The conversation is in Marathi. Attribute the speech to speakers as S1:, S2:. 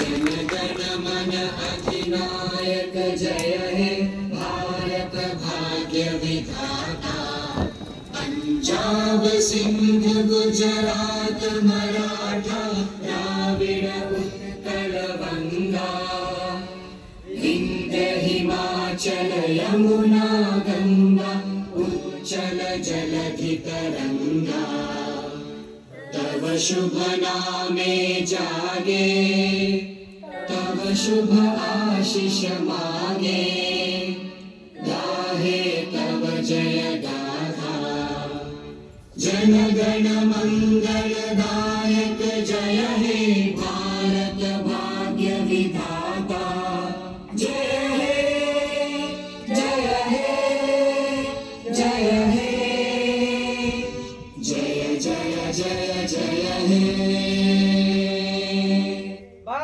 S1: गण मन अधिनायक जय हे भारत भाग्य विधाता। पंजाब सिंध गुजरात मराठा द्राविड उत्कल बंगा, विंध्य हिमाचल यमुना गंगा उच्चल जलधि तरंगा। तव शुभ नामे जागे, तव शुभ आशीष मागे, गाहे तव जय गाथा। जन गण मंगल दायक जय हे भारत भाग्य विधाता।